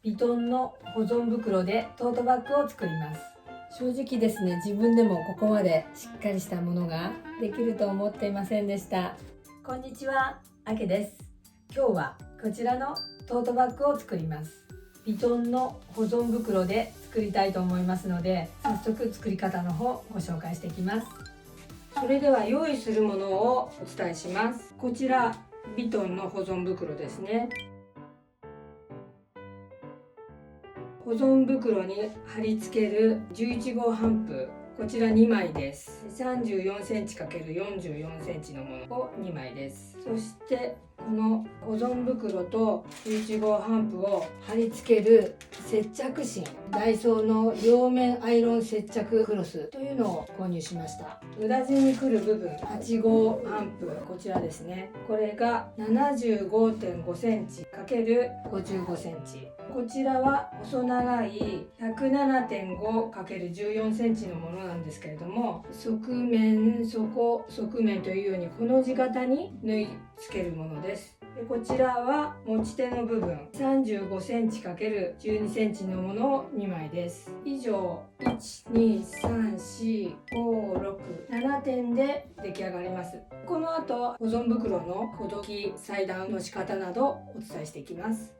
ヴィトンの保存袋でトートバッグを作ります。正直ですね、自分でもここまでしっかりしたものができると思っていませんでした。こんにちは、あけです。今日はこちらのトートバッグを作ります。ヴィトンの保存袋で作りたいと思いますので、早速作り方の方ご紹介していきます。それでは用意するものをお伝えします。こちらヴィトンの保存袋ですね。保存袋に貼り付ける11号帆布、こちら2枚です。34センチ ×44 センチのものを2枚です。そしてこの保存袋と11号帆布を貼り付ける接着芯、ダイソーの両面アイロン接着クロスというのを購入しました。裏地に来る部分8号帆布、こちらですね。これが 75.5 センチ ×55 センチ、こちらは細長い 107.5×14 センチのものなんですけれども、側面、底、側面というようにこの字型に縫い付けるものです。でこちらは持ち手の部分35センチ ×12 センチのものを2枚です。以上 1,2,3,4,5,6,7 点で出来上がります。この後保存袋のほどき、裁断の仕方などお伝えしていきます。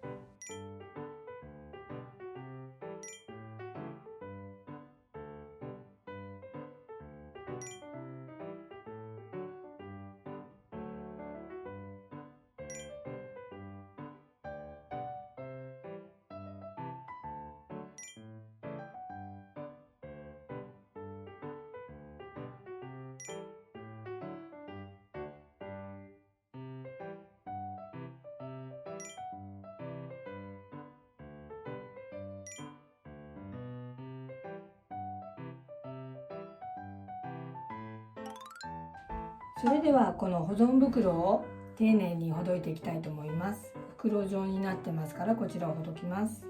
それではこの保存袋を丁寧にほどいていきたいと思います。袋状になってますから、こちらをほどきます。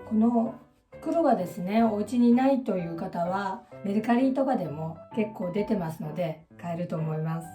この袋がですね、お家にないという方はメルカリとかでも結構出てますので買えると思います。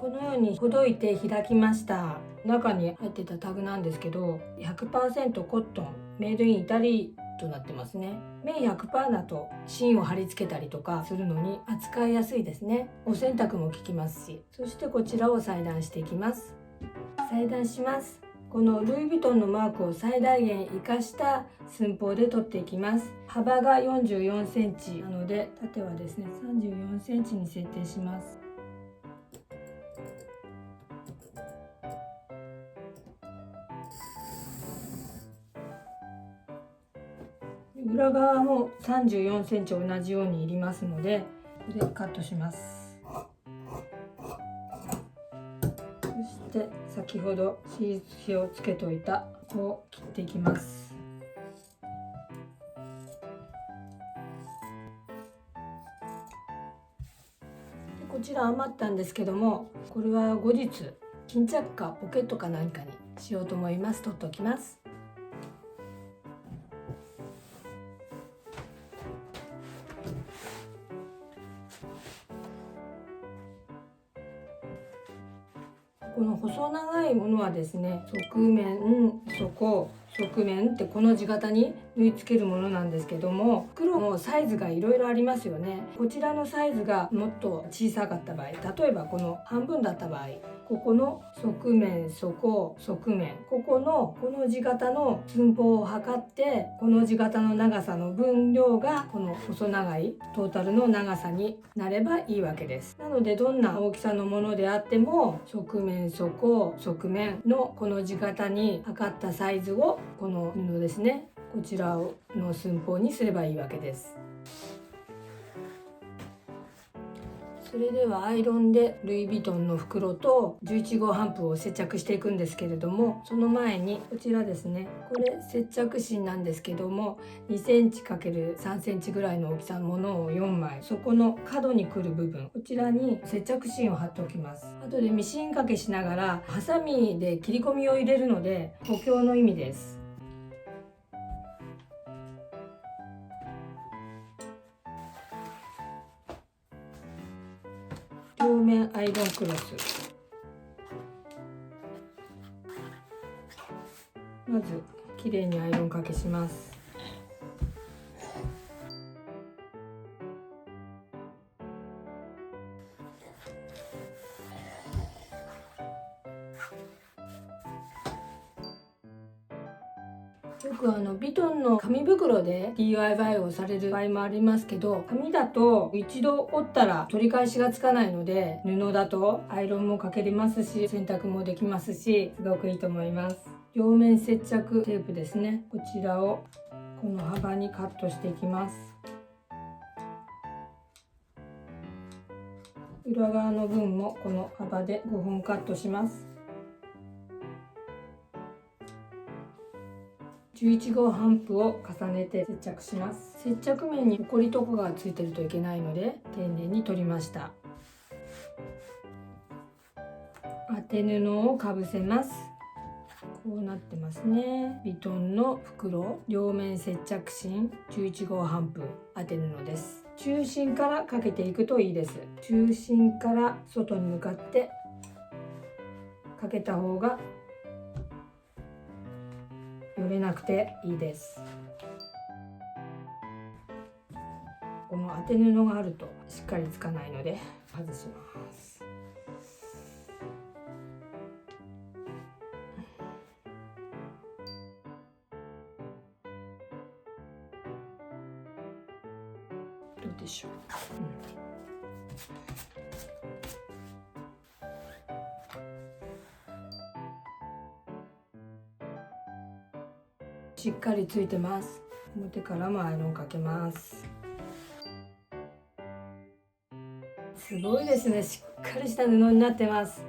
このようにほどいて開きました。中に入ってたタグなんですけど 100% コットンメイドインイタリーとなってますね。綿 100% だと芯を貼り付けたりとかするのに扱いやすいですね。お洗濯も効きますし。そしてこちらを裁断していきます。裁断します。このルイ・ヴィトンのマークを最大限活かした寸法で取っていきます。幅が44センチなので縦はですね34センチに設定します。裏側も34センチ同じようにいりますので、これでカットします。そして先ほど印をつけといた方を切っていきます。こちら余ったんですけども、これは後日巾着かポケットか何かにしようと思います。取っておきます。この細長いものはですね、側面、底、側面ってこの字型に縫い付けるものなんですけども、袋のサイズがいろいろありますよね。こちらのサイズがもっと小さかった場合、例えばこの半分だった場合、ここの側面、底、側面、この字型の寸法を測って、この字型の長さの分量がこの細長いトータルの長さになればいいわけです。なのでどんな大きさのものであっても、側面、底、側面のこの字型に測ったサイズをこの布ですね、こちらの寸法にすればいいわけです。それではアイロンでルイ・ヴィトンの袋と11号帆布を接着していくんですけれども、その前にこちらですね、これ接着芯なんですけども、2センチ ×3 センチぐらいの大きさのものを4枚、そこの角に来る部分、こちらに接着芯を貼っておきます。後でミシン掛けしながらハサミで切り込みを入れるので補強の意味です。両面アイロンクロス。まずきれいにアイロンかけします。よくヴィトンの紙袋で DIY をされる場合もありますけど、紙だと一度折ったら取り返しがつかないので、布だとアイロンもかけれますし、洗濯もできますし、すごくいいと思います。両面接着テープですね、こちらをこの幅にカットしていきます。裏側の分もこの幅で5本カットします。11号帆布を重ねて接着します。接着面にホコリとかがついてるといけないので丁寧に取りました。当て布をかぶせます。こうなってますね。ヴィトンの袋、両面接着芯、11号帆布、当て布です。中心からかけていくといいです。中心から外に向かってかけた方がよれなくていいです。この当て布があるとしっかりつかないので外します。どうでしょう、しっかりついてます。表からもアイロンかけます。すごいですね、しっかりした布になってます。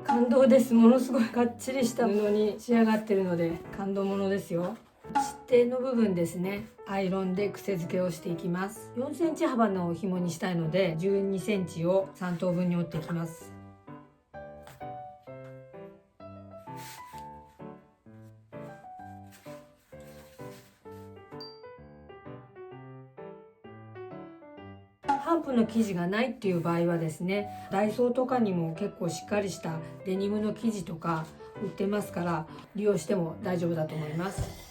感動です。ものすごいがっちりした布に仕上がってるので感動ものですよ。指定の部分ですね、アイロンで癖付けをしていきます。4センチ幅の紐にしたいので12センチを3等分に折っていきます。帆布の生地がないっていう場合はですね、ダイソーとかにも結構しっかりしたデニムの生地とか売ってますから利用しても大丈夫だと思います。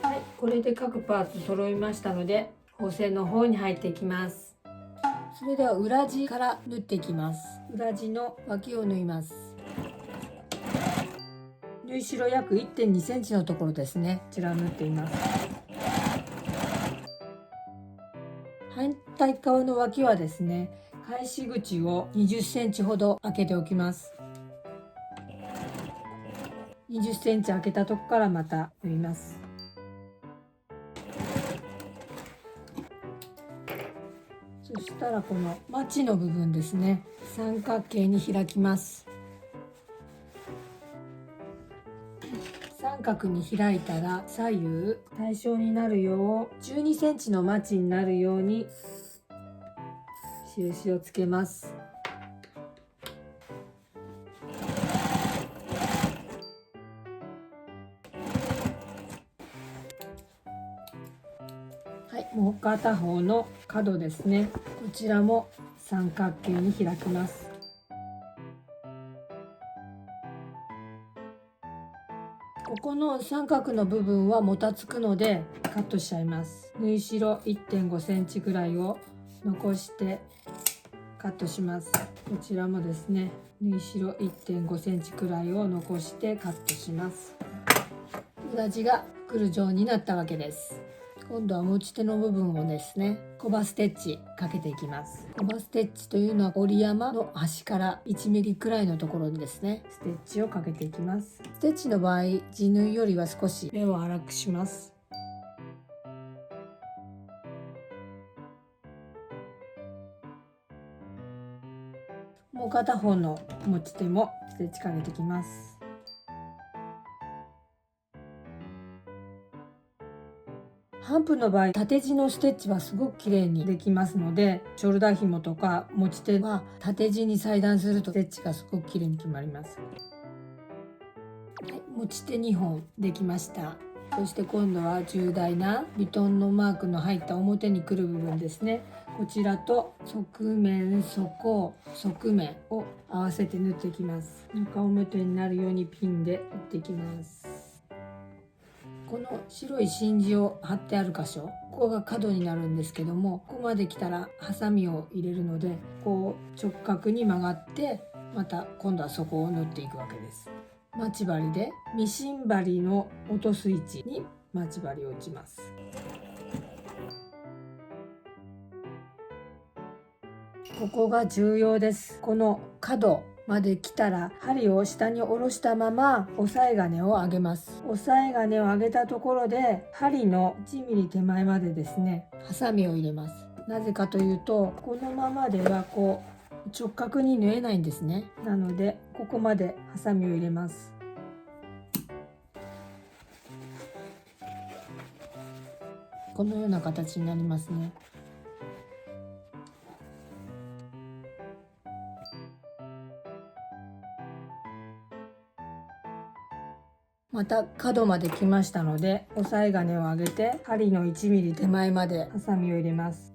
はい、これで各パーツ揃いましたので縫製の方に入っていきます。それでは裏地から縫っていきます。裏地の脇を縫います。縫い代約 1.2 センチのところですね、こちらを縫っています。反対側の脇はですね、返し口を20センチほど開けておきます。20センチ開けたとこからまた縫います。そしたらこのマチの部分ですね、三角形に開きます。三角に開いたら左右対称になるよう12センチのマチになるように印をつけます。はい、もう片方の角ですね、こちらも三角形に開きます。ここの三角の部分はもたつくのでカットしちゃいます。縫い代 1.5 センチぐらいを残してカットします。こちらもですね、縫い代 1.5 センチくらいを残してカットします。裏地が袋状になったわけです。今度は持ち手の部分をですね、コバステッチかけていきます。コバステッチというのは折り山の端から1ミリくらいのところにですね、ステッチをかけていきます。ステッチの場合、地縫いよりは少し目を粗くします。もう片方の持ち手もステッチかけていきます。ハンプの場合、縦地のステッチはすごく綺麗にできますので、ショルダー紐とか持ち手は縦地に裁断するとステッチがすごく綺麗に決まります。はい、持ち手2本できました。そして今度は重大なビトンのマークの入った表にくる部分ですね。こちらと側面、底、側面を合わせて縫っていきます。中表になるようにピンで縫っていきます。この白い真珠を貼ってある箇所、ここが角になるんですけども、ここまで来たらハサミを入れるので、こう直角に曲がってまた今度はそこを縫っていくわけです。待ち針でミシン針の落とす位置に待ち針を打ちます。ここが重要です。この角まで来たら針を下に下ろしたまま押さえ金を上げます。押さえ金を上げたところで針の1ミリ手前までですね、ハサミを入れます。なぜかというと、このままではこう直角に縫えないんですね。なのでここまでハサミを入れます。このような形になりますね。また角まで来ましたので、押さえ金を上げて針の1ミリ手前までハサミを入れます。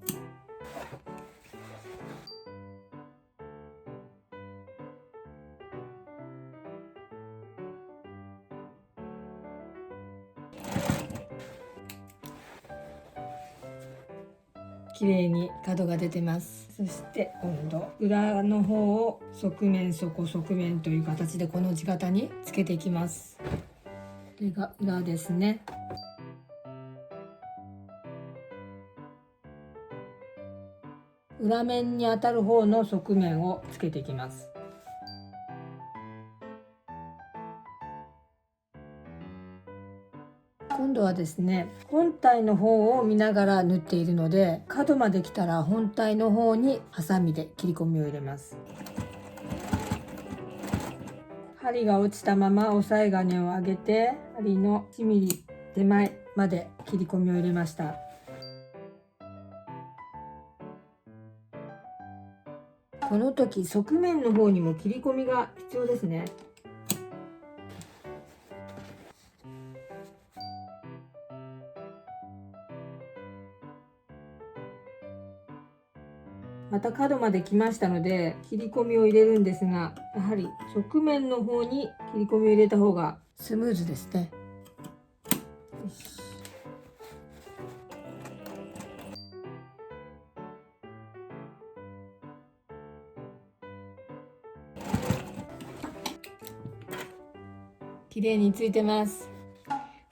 綺麗に角が出てます。そして今度裏の方を側面、底、側面という形でこの字型につけていきます。これが裏ですね。裏面に当たる方の側面をつけていきます。今度はですね、本体の方を見ながら縫っているので、角まで来たら本体の方にハサミで切り込みを入れます。針が落ちたまま押さえ金を上げて、針の1ミリ手前まで切り込みを入れました。この時側面の方にも切り込みが必要ですね。また角まで来ましたので切り込みを入れるんですが、やはり側面の方に切り込みを入れた方がスムーズですね。綺麗についてます。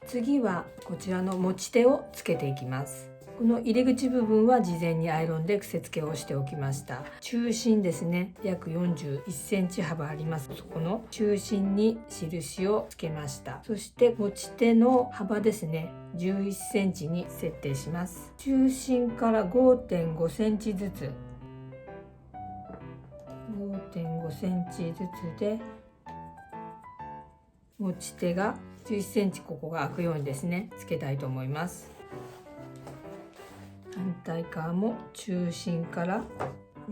次はこちらの持ち手をつけていきます。この入り口部分は事前にアイロンで癖付けをしておきました。中心ですね、約41センチ幅あります。そこの中心に印をつけました。そして持ち手の幅ですね、11センチに設定します。中心から 5.5 センチずつ 5.5 センチずつで持ち手が11センチ、ここが開くようにですねつけたいと思います。反対側も中心から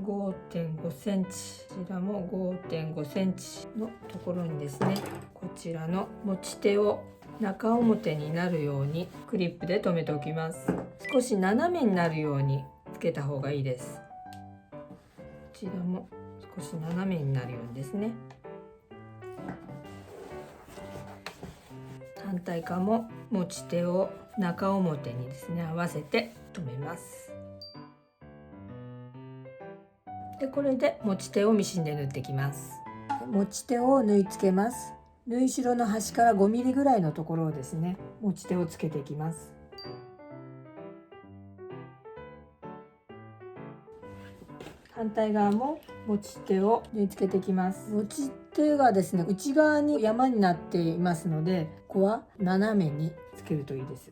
5.5 センチ、こちらも 5.5 センチのところにですね、こちらの持ち手を中表になるようにクリップで留めておきます。少し斜めになるようにつけた方がいいです。こちらも少し斜めになるようにですね。反反対側も持ち手を中表にですね合わせて留めます。でこれで持ち手をミシンで縫っていきます。持ち手を縫い付けます。縫い代の端から5ミリぐらいのところをですね持ち手をつけていきます。反対側も持ち手を縫い付けていきます。持ち手がですね内側に山になっていますので、ここは斜めにつけるといいです。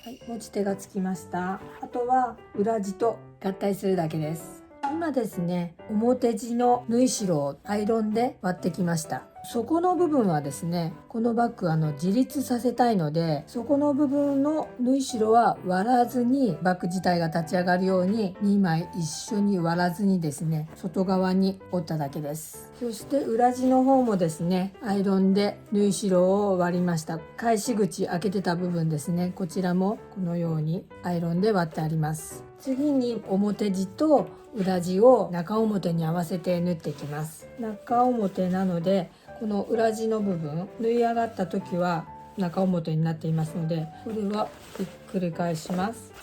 はい、持ち手がつきました。あとは裏地と合体するだけです。今ですね表地の縫い代をアイロンで割ってきました。底の部分はですねこのバッグ自立させたいので、底の部分の縫い代は割らずにバッグ自体が立ち上がるように2枚一緒に割らずにですね外側に折っただけです。そして裏地の方もですねアイロンで縫い代を割りました。返し口開けてた部分ですね、こちらもこのようにアイロンで割ってあります。次に表地と裏地を中表に合わせて縫っていきます。中表なのでこの裏地の部分縫い上がった時は中表になっていますので、これはひっくり返します。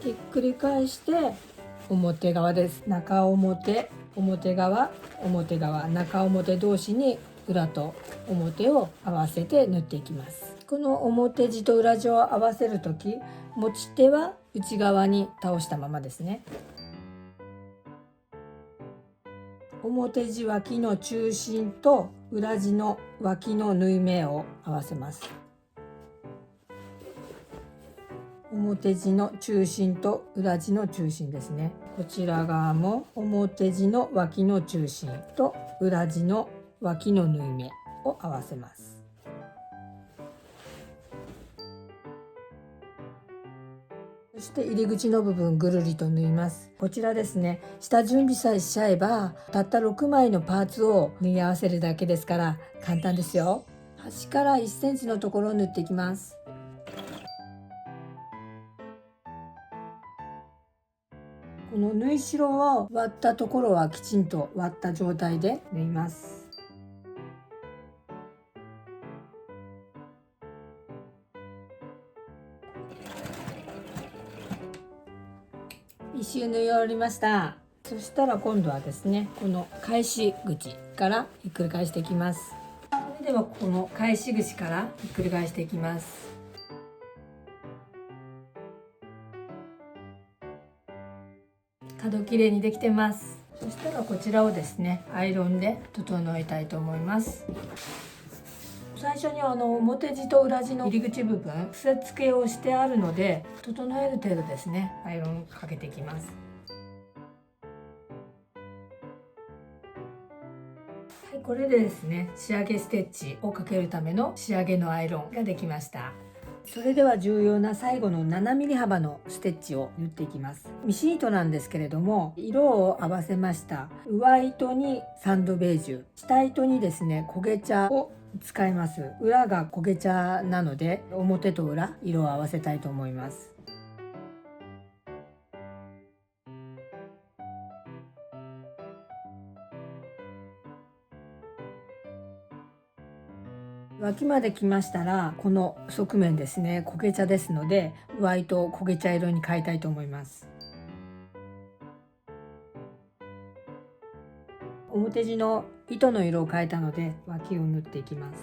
ひっくり返して表側です。中表、表側、表側、中表同士に裏と表を合わせて縫っていきます。この表地と裏地を合わせる時、持ち手は内側に倒したままですね。表地脇の中心と裏地の脇の縫い目を合わせます。表地の中心と裏地の中心ですね。こちら側も表地の脇の中心と裏地の脇の縫い目を合わせます。そして入り口の部分ぐるりと縫います。こちらですね、下準備さえしちゃえばたった6枚のパーツを縫い合わせるだけですから簡単ですよ。端から1センチのところを縫っていきます。この縫い代を割ったところはきちんと割った状態で縫います。一周縫い終わりました。そしたら今度はですねこの返し口からひっくり返していきます。それではこの返し口からひっくり返していきます。角きれいにできてます。そしたらこちらをですねアイロンで整えたいと思います。最初に表地と裏地の入り口部分伏せ付けをしてあるので、整える程度ですねアイロンかけていきます。はい、これでですね仕上げステッチをかけるための仕上げのアイロンができました。それでは重要な最後の7ミリ幅のステッチを縫っていきます。ミシン糸なんですけれども色を合わせました。上糸にサンドベージュ、下糸にですね焦げ茶を使います。裏が焦げ茶なので表と裏色を合わせたいと思います。脇まで来ましたらこの側面ですね焦げ茶ですので上糸を焦げ茶色に変えたいと思います。表地の糸の色を変えたので脇を縫っていきます。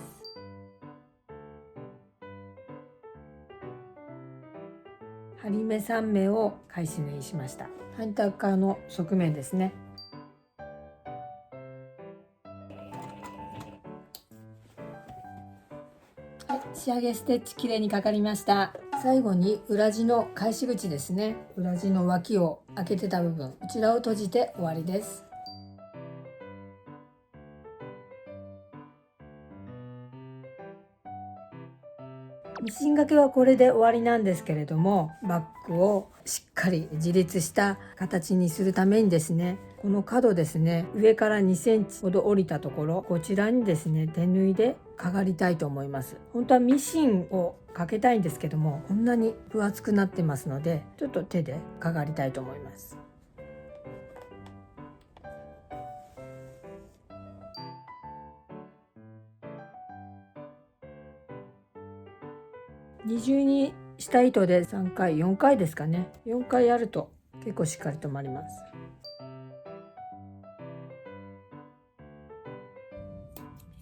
針目3目を返し縫いしました。反対側の側面ですね。はい、仕上げステッチきれいにかかりました。最後に裏地の返し口ですね、裏地の脇を開けてた部分こちらを閉じて終わりです。ミシン掛けはこれで終わりなんですけれども、バッグをしっかり自立した形にするためにですねこの角ですね上から2センチほど降りたところこちらにですね手縫いでかがりたいと思います。本当はミシンをかけたいんですけどもこんなに分厚くなってますのでちょっと手でかがりたいと思います。二重にした糸で3回4回ですかね、4回やると結構しっかり止まります。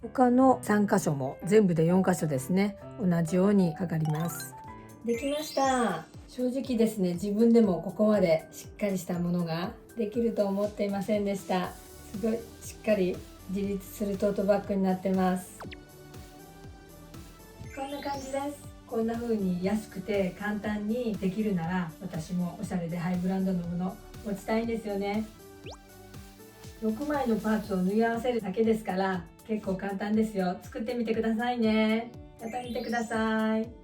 他の3箇所も全部で4箇所ですね、同じようにかかります。できました。正直ですね、自分でもここまでしっかりしたものができると思っていませんでした。すごいしっかり自立するトートバッグになってます。こんな感じです。こんな風に安くて簡単にできるなら、私もおしゃれでハイブランドのもの持ちたいんですよね。6枚のパーツを縫い合わせるだけですから結構簡単ですよ。作ってみてくださいね。また見てください。